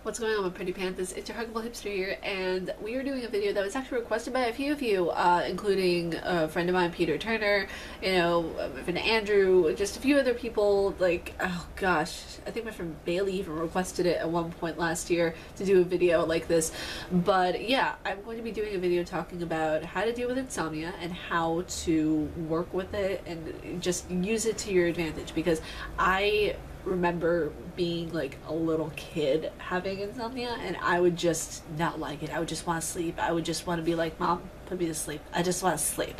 What's going on, my pretty panthers? It's your huggable hipster here, and we are doing a video that was actually requested by a few of you, including a friend of mine, Peter Turner, my friend Andrew, just a few other people. Like, oh gosh, I think my friend Bailey even requested it at one point last year to do a video like this. But yeah, I'm going to be doing a video talking about how to deal with insomnia and how to work with it and just use it to your advantage, because I remember being like a little kid having insomnia and I would just not like it. I would just want to sleep. I would just want to be like, Mom, put me to sleep. I just want to sleep.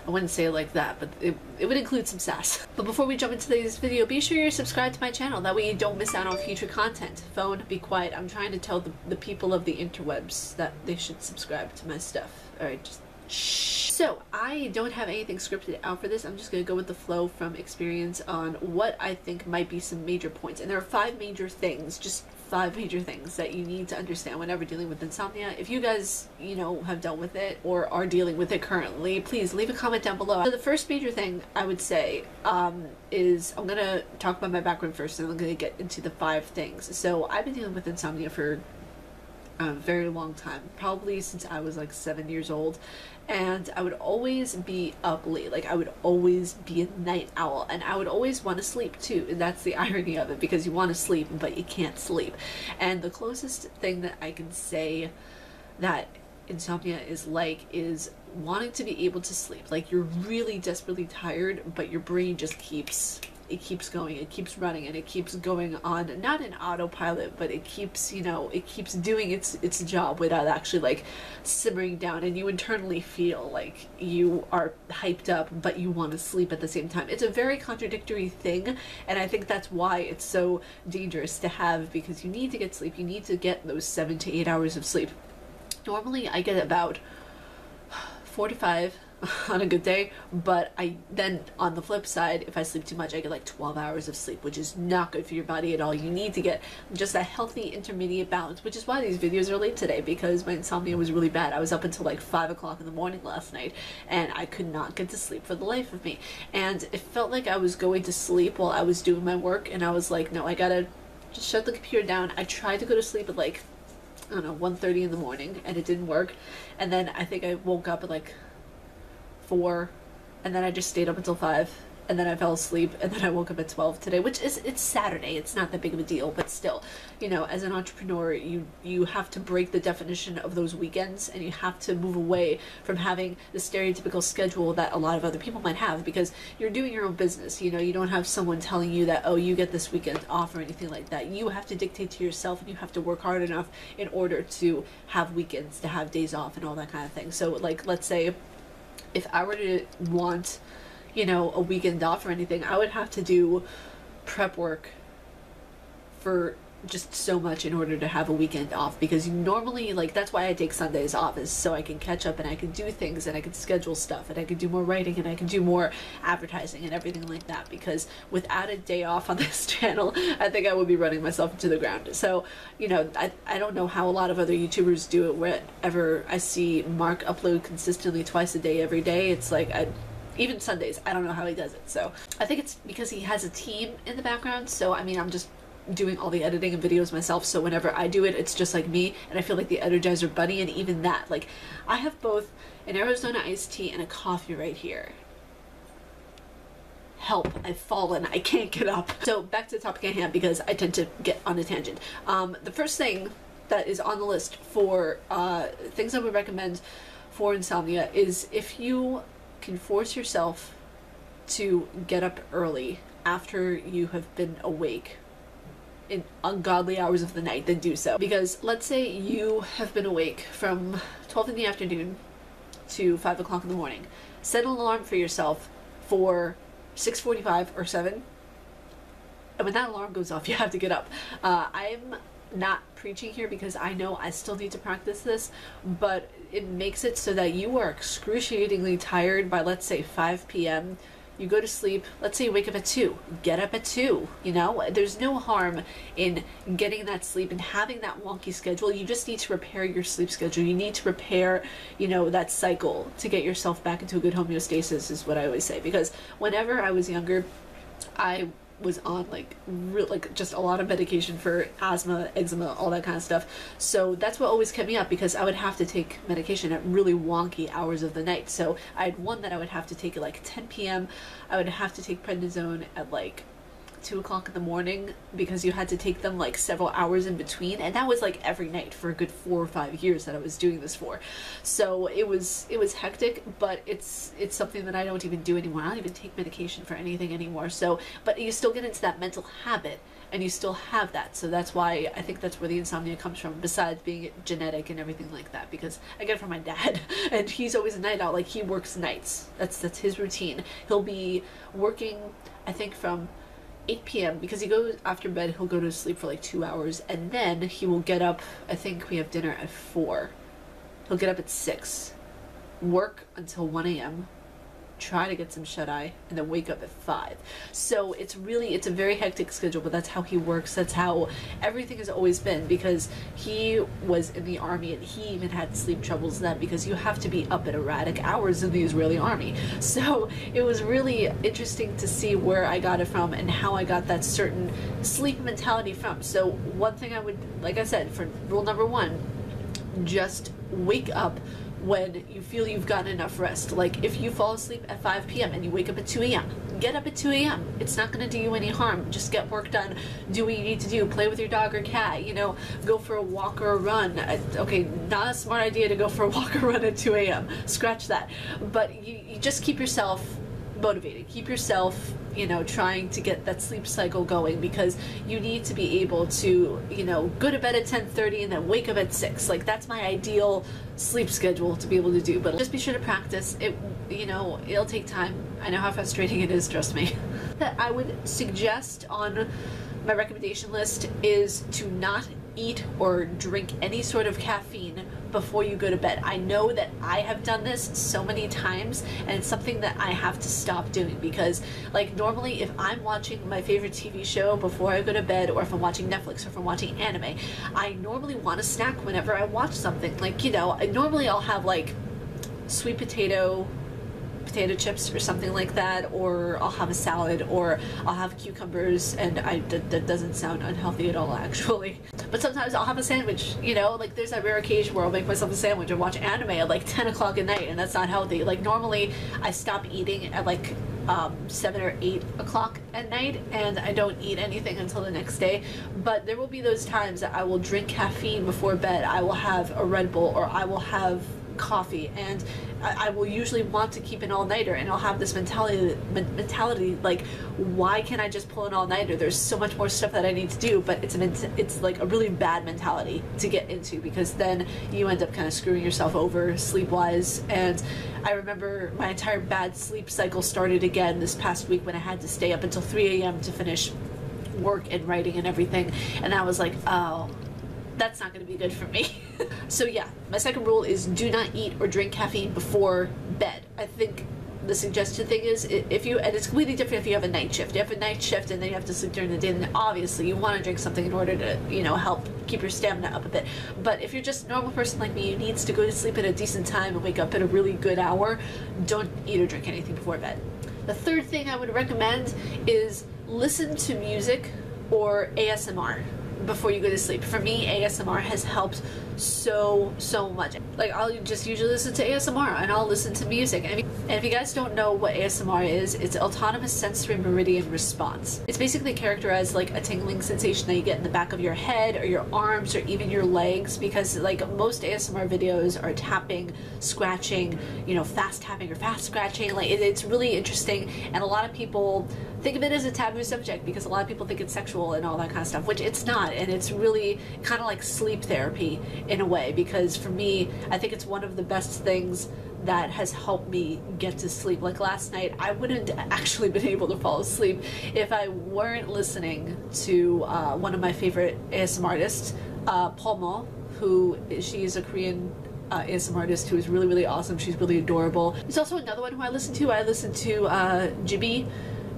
I wouldn't say it like that, but it would include some sass. But before we jump into today's video, be sure you're subscribed to my channel. That way you don't miss out on future content. Phone, be quiet. I'm trying to tell the people of the interwebs that they should subscribe to my stuff. Alright, just shh. So, I don't have anything scripted out for this. I'm just going to go with the flow from experience on what I think might be some major points. And there are 5 major things, just 5 major things that you need to understand whenever dealing with insomnia. If you guys, have dealt with it or are dealing with it currently, please leave a comment down below. So the first major thing I would say is, I'm going to talk about my background first and I'm going to get into the 5 things. So, I've been dealing with insomnia for a very long time, probably since I was like 7 years old, and I would always be up late. Like, I would always be a night owl, and I would always want to sleep too, and that's the irony of it, because you want to sleep but you can't sleep. And the closest thing that I can say that insomnia is like is wanting to be able to sleep. Like, you're really desperately tired, but your brain just keeps going, it keeps running, and it keeps going on, not in autopilot, but it keeps, it keeps doing its job without actually like simmering down, and you internally feel like you are hyped up, but you want to sleep at the same time. It's a very contradictory thing, and I think that's why it's so dangerous to have, because you need to get sleep. You need to get those 7 to 8 hours of sleep. Normally I get about 4 to 5 on a good day, but then on the flip side, if I sleep too much, I get like 12 hours of sleep, which is not good for your body at all. You need to get just a healthy intermediate balance, which is why these videos are late today, because my insomnia was really bad. I was up until like 5 o'clock in the morning last night and I could not get to sleep for the life of me, and it felt like I was going to sleep while I was doing my work, and I was like, no, I gotta just shut the computer down. I tried to go to sleep at like, I don't know, 1:30 in the morning, and it didn't work, and then I think I woke up at like 4, and then I just stayed up until 5, and then I fell asleep, and then I woke up at 12 today, which is, it's Saturday, it's not that big of a deal, but still, as an entrepreneur, you have to break the definition of those weekends, and you have to move away from having the stereotypical schedule that a lot of other people might have, because you're doing your own business. You don't have someone telling you that, oh, you get this weekend off or anything like that. You have to dictate to yourself, and you have to work hard enough in order to have weekends, to have days off, and all that kind of thing. So, like, let's say if I were to want, a weekend off or anything, I would have to do prep work for just so much in order to have a weekend off, because normally, like, that's why I take Sundays off, is so I can catch up and I can do things and I can schedule stuff and I can do more writing and I can do more advertising and everything like that, because without a day off on this channel, I think I would be running myself into the ground. So, I don't know how a lot of other YouTubers do it. Wherever I see Mark upload consistently twice a day every day, it's like, even Sundays, I don't know how he does it. So I think it's because he has a team in the background. So I mean, I'm just doing all the editing and videos myself, so whenever I do it, it's just like me, and I feel like the Energizer Bunny. And even that, like, I have both an Arizona iced tea and a coffee right here. Help, I've fallen, I can't get up. So back to the topic at hand, because I tend to get on a tangent. The first thing that is on the list for things I would recommend for insomnia is, if you can force yourself to get up early after you have been awake in ungodly hours of the night, then do so. Because let's say you have been awake from 12 in the afternoon to 5 o'clock in the morning. Set an alarm for yourself for 6:45 or 7, and when that alarm goes off, you have to get up. I'm not preaching here, because I know I still need to practice this, but it makes it so that you are excruciatingly tired by, let's say, 5 p.m. You go to sleep, let's say you wake up at 2, get up at 2, There's no harm in getting that sleep and having that wonky schedule. You just need to repair your sleep schedule. You need to repair, that cycle to get yourself back into a good homeostasis, is what I always say. Because whenever I was younger, I was on like like just a lot of medication for asthma, eczema, all that kind of stuff. So that's what always kept me up, because I would have to take medication at really wonky hours of the night. So I had one that I would have to take at like 10 p.m. I would have to take prednisone at like 2 o'clock in the morning, because you had to take them like several hours in between, and that was like every night for a good 4 or 5 years that I was doing this for. So it was hectic, but it's something that I don't even do anymore. I don't even take medication for anything anymore. So, but you still get into that mental habit, and you still have that. So that's why I think that's where the insomnia comes from, besides being genetic and everything like that, because I get it from my dad and he's always a night owl. Like, he works nights. That's his routine. He'll be working, I think, from 8 p.m. because he goes after bed, he'll go to sleep for like 2 hours, and then he will get up. I think we have dinner at 4. He'll get up at 6, work until 1 a.m., try to get some shut-eye, and then wake up at 5. So it's a very hectic schedule, but that's how he works. That's how everything has always been, because he was in the army, and he even had sleep troubles then, because you have to be up at erratic hours in the Israeli army. So it was really interesting to see where I got it from and how I got that certain sleep mentality from. So one thing I would, like I said, for rule number 1, just wake up when you feel you've gotten enough rest. Like, if you fall asleep at 5 p.m. and you wake up at 2 a.m., get up at 2 a.m. It's not going to do you any harm. Just get work done, do what you need to do, play with your dog or cat, you know, go for a walk or a run. Okay, not a smart idea to go for a walk or run at 2 a.m. Scratch that. But you just keep yourself motivated. Keep yourself, you know, trying to get that sleep cycle going, because you need to be able to, you know, go to bed at 10:30 and then wake up at 6. Like, that's my ideal sleep schedule to be able to do. But just be sure to practice it. You know, it'll take time. I know how frustrating it is, trust me. That I would suggest on my recommendation list is to not eat or drink any sort of caffeine before you go to bed. I know that I have done this so many times, and it's something that I have to stop doing, because like, normally if I'm watching my favorite TV show before I go to bed, or if I'm watching Netflix, or if I'm watching anime, I normally want a snack whenever I watch something. Like, you know, normally I'll have like sweet potato chips or something like that, or I'll have a salad, or I'll have cucumbers, and that doesn't sound unhealthy at all, actually. But sometimes I'll have a sandwich, you know, like there's that rare occasion where I'll make myself a sandwich and watch anime at like 10 o'clock at night, and that's not healthy. Like, normally I stop eating at like 7 or 8 o'clock at night, and I don't eat anything until the next day. But there will be those times that I will drink caffeine before bed. I will have a Red Bull, or I will have coffee, and I will usually want to keep an all-nighter, and I'll have this mentality like, why can't I just pull an all-nighter? There's so much more stuff that I need to do. But it's like a really bad mentality to get into, because then you end up kind of screwing yourself over sleep-wise. And I remember my entire bad sleep cycle started again this past week, when I had to stay up until 3 a.m. to finish work and writing and everything, and I was like, oh, that's not going to be good for me. So yeah, my second rule is do not eat or drink caffeine before bed. I think the suggested thing is, if you, and it's completely different if you have a night shift. You have a night shift and then you have to sleep during the day, then obviously you want to drink something in order to, you know, help keep your stamina up a bit. But if you're just a normal person like me who needs to go to sleep at a decent time and wake up at a really good hour, don't eat or drink anything before bed. The third thing I would recommend is listen to music or ASMR before you go to sleep. For me, ASMR has helped so much. Like, I'll just usually listen to ASMR, and I'll listen to music. And if you guys don't know what ASMR is, it's autonomous sensory meridian response. It's basically characterized like a tingling sensation that you get in the back of your head, or your arms, or even your legs, because like most ASMR videos are tapping, scratching, you know, fast tapping or fast scratching. Like, it's really interesting, and a lot of people think of it as a taboo subject, because a lot of people think it's sexual and all that kind of stuff, which it's not. And it's really kind of like sleep therapy in a way, because for me, I think it's one of the best things that has helped me get to sleep. Like last night, I wouldn't actually been able to fall asleep if I weren't listening to one of my favorite ASMR artists, Paul Mo, she's a Korean ASMR artist who is really awesome. She's really adorable. There's also another one who I listen to. I listen to Gibby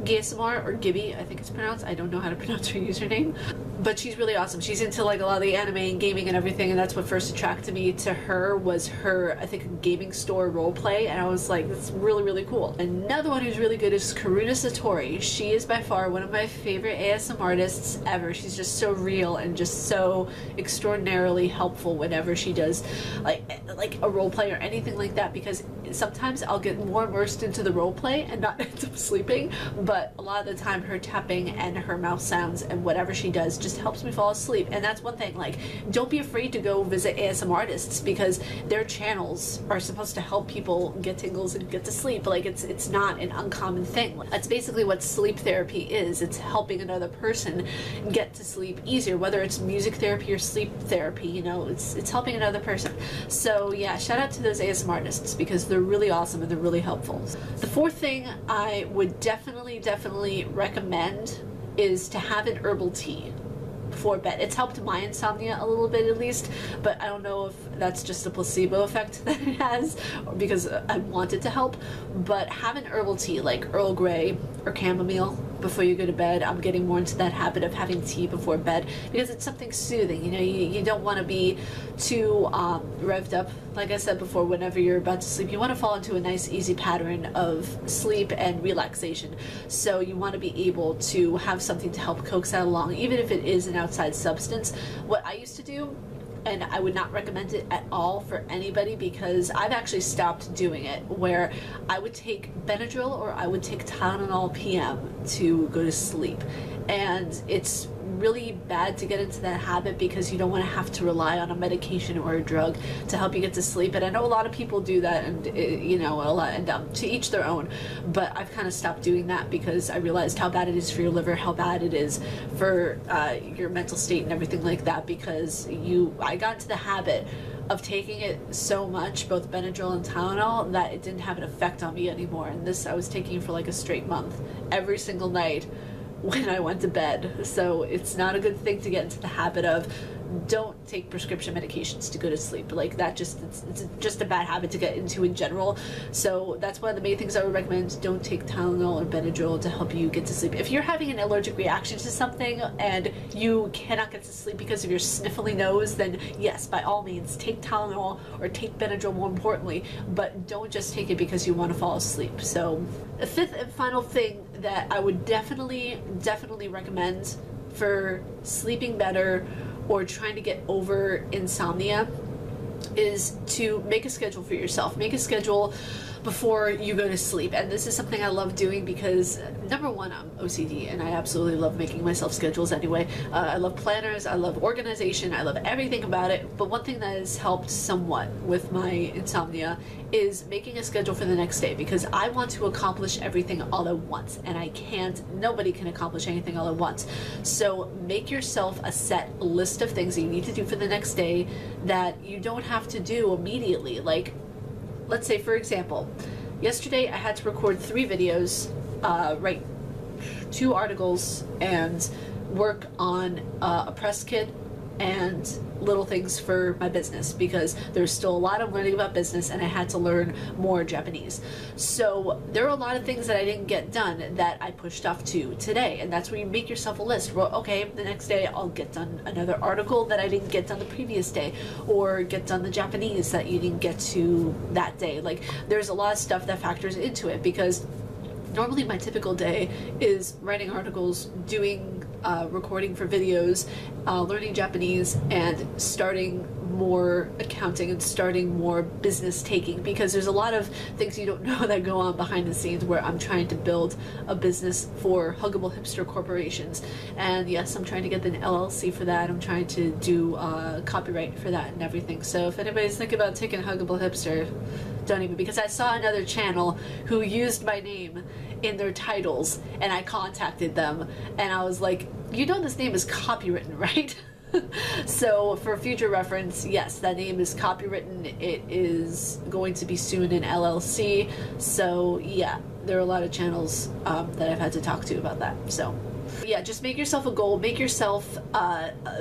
ASMR, or Gibby, I think it's pronounced. I don't know how to pronounce her username. but she's really awesome. She's into like a lot of the anime and gaming and everything, and that's what first attracted me to her, was her, I think, gaming store role play, and I was like, that's really, really cool. Another one who's really good is Karuna Satori. She is by far one of my favorite ASM artists ever. She's just so real and just so extraordinarily helpful whenever she does like a role play or anything like that, because sometimes I'll get more immersed into the role play and not end up sleeping, but a lot of the time her tapping and her mouth sounds and whatever she does just helps me fall asleep. And that's one thing, like, don't be afraid to go visit ASM artists, because their channels are supposed to help people get tingles and get to sleep. Like, it's not an uncommon thing. That's basically what sleep therapy is. It's helping another person get to sleep easier, whether it's music therapy or sleep therapy, you know, it's helping another person. So yeah, shout out to those ASM artists, because they're really awesome and they're really helpful. The fourth thing I would definitely recommend is to have an herbal tea before bed. It's helped my insomnia a little bit, at least, but I don't know if that's just a placebo effect that it has, or because I want it to help. But have an herbal tea like Earl Grey or chamomile before you go to bed. I'm getting more into that habit of having tea before bed, because it's something soothing. You know, you don't want to be too revved up, like I said before. Whenever you're about to sleep, you want to fall into a nice easy pattern of sleep and relaxation, so you want to be able to have something to help coax that along, even if it is an outside substance. What I used to do, and I would not recommend it at all for anybody, because I've actually stopped doing it, where I would take Benadryl or I would take Tylenol PM to go to sleep. And it's really bad to get into that habit, because you don't want to have to rely on a medication or a drug to help you get to sleep. And I know a lot of people do that, and you know, a lot, and to each their own, but I've kind of stopped doing that, because I realized how bad it is for your liver, how bad it is for your mental state and everything like that, because I got into the habit of taking it so much, both Benadryl and Tylenol, that it didn't have an effect on me anymore. And this I was taking for like a straight month, every single night when I went to bed. So it's not a good thing to get into the habit of. Don't take prescription medications to go to sleep. Like that, it's just a bad habit to get into in general. So that's one of the main things I would recommend. Don't take Tylenol or Benadryl to help you get to sleep. If you're having an allergic reaction to something and you cannot get to sleep because of your sniffly nose, then yes, by all means, take Tylenol or take Benadryl, more importantly, but don't just take it because you want to fall asleep. So the fifth and final thing that I would definitely recommend for sleeping better or trying to get over insomnia is to make a schedule for yourself. Make a schedule before you go to sleep. And this is something I love doing, because number one, I'm OCD and I absolutely love making myself schedules anyway. I love planners, I love organization, I love everything about it. But one thing that has helped somewhat with my insomnia is making a schedule for the next day, because I want to accomplish everything all at once, and I can't. Nobody can accomplish anything all at once. So make yourself a set list of things that you need to do for the next day that you don't have to do immediately. Like, let's say, for example, yesterday I had to record 3 videos, write 2 articles, and work on a press kit and little things for my business, because there's still a lot of learning about business and I had to learn more Japanese. So there are a lot of things that I didn't get done that I pushed off to today, and that's where you make yourself a list. Well, okay, the next day I'll get done another article that I didn't get done the previous day, or get done the Japanese that you didn't get to that day. Like, there's a lot of stuff that factors into it, because normally my typical day is writing articles, doing recording for videos, learning Japanese, and starting more accounting and starting more business taking, because there's a lot of things you don't know that go on behind the scenes where I'm trying to build a business for Huggable Hipster Corporations. And yes, I'm trying to get an LLC for that. I'm trying to do copyright for that and everything. So if anybody's thinking about taking Huggable Hipster, don't even, because I saw another channel who used my name in their titles, and I contacted them and I was like, you know, this name is copywritten, right? So for future reference, yes, that name is copywritten. It is going to be soon in LLC. So yeah, there are a lot of channels that I've had to talk to about that. So Yeah, just make yourself a goal, make yourself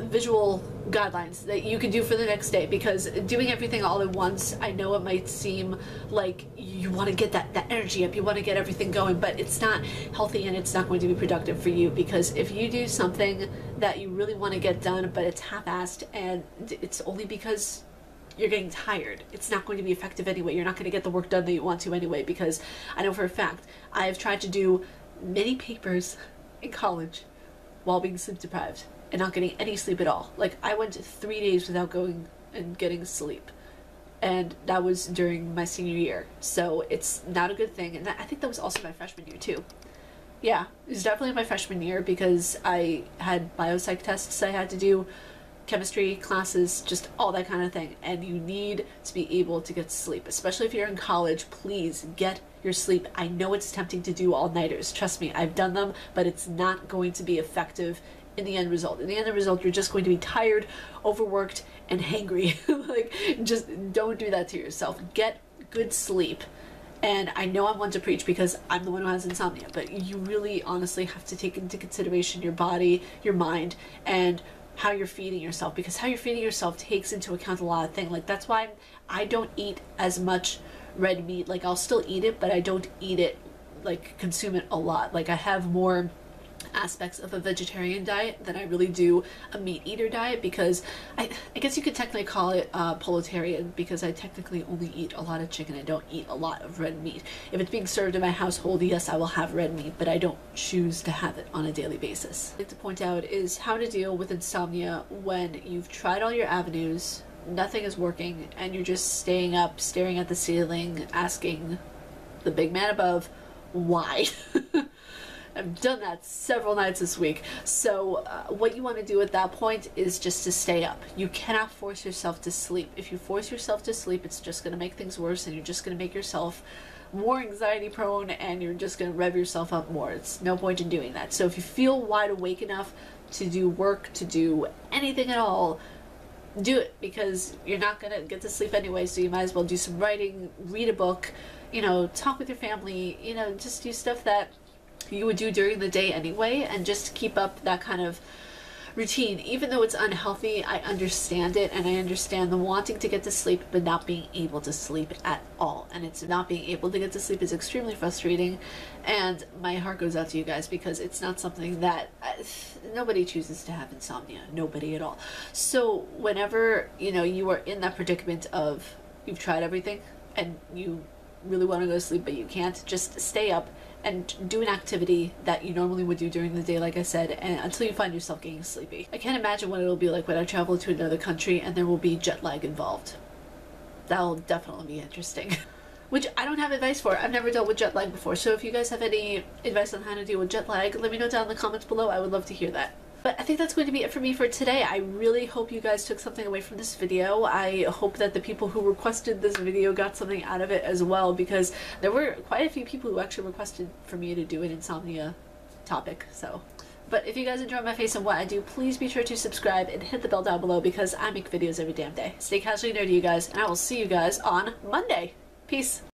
visual guidelines that you can do for the next day, because doing everything all at once, I know it might seem like you want to get that energy up, you want to get everything going, but it's not healthy and it's not going to be productive for you. Because if you do something that you really want to get done but it's half-assed and it's only because you're getting tired, it's not going to be effective anyway. You're not going to get the work done that you want to anyway, because I know for a fact I've tried to do many papers in college while being sleep deprived and not getting any sleep at all. Like, I went 3 days without going and getting sleep, and that was during my senior year, so it's not a good thing. And I think that was also my freshman year too. Yeah, it was definitely my freshman year, because I had biopsych tests I had to do, chemistry classes, just all that kind of thing, and you need to be able to get sleep, especially if you're in college. Please get your sleep. I know it's tempting to do all-nighters, trust me, I've done them, but it's not going to be effective in the end result. In the end result, you're just going to be tired, overworked, and hangry. Like, just don't do that to yourself. Get good sleep. And I know I'm one to preach because I'm the one who has insomnia, but you really honestly have to take into consideration your body, your mind, and how you're feeding yourself, because how you're feeding yourself takes into account a lot of things. Like, that's why I don't eat as much red meat. Like, I'll still eat it, but I don't eat it, like, consume it a lot. Like, I have more aspects of a vegetarian diet than I really do a meat eater diet, because I guess you could technically call it proletarian, because I technically only eat a lot of chicken. I don't eat a lot of red meat. If it's being served in my household, yes, I will have red meat, but I don't choose to have it on a daily basis. I'd like to point out is how to deal with insomnia when you've tried all your avenues, nothing is working, and you're just staying up, staring at the ceiling, asking the big man above, why? I've done that several nights this week. So what you want to do at that point is just to stay up. You cannot force yourself to sleep. If you force yourself to sleep, it's just going to make things worse, and you're just going to make yourself more anxiety prone, and you're just going to rev yourself up more. It's no point in doing that. So if you feel wide awake enough to do work, to do anything at all, do it, because you're not going to get to sleep anyway, so you might as well do some writing, read a book, you know, talk with your family, you know, just do stuff that you would do during the day anyway, and just keep up that kind of routine. Even though it's unhealthy, I understand it, and I understand the wanting to get to sleep but not being able to sleep at all. And it's not being able to get to sleep is extremely frustrating, and my heart goes out to you guys, because it's not something that nobody chooses to have insomnia, nobody at all. So whenever, you know, you are in that predicament of you've tried everything and you really want to go to sleep but you can't, just stay up and do an activity that you normally would do during the day, like I said, and until you find yourself getting sleepy. I can't imagine what it'll be like when I travel to another country and there will be jet lag involved. That'll definitely be interesting. Which I don't have advice for. I've never dealt with jet lag before, so if you guys have any advice on how to deal with jet lag, let me know down in the comments below. I would love to hear that. But I think that's going to be it for me for today. I really hope you guys took something away from this video. I hope that the people who requested this video got something out of it as well, because there were quite a few people who actually requested for me to do an insomnia topic. So, but if you guys enjoy my face and what I do, please be sure to subscribe and hit the bell down below, because I make videos every damn day. Stay casually nerdy, you guys, and I will see you guys on Monday. Peace.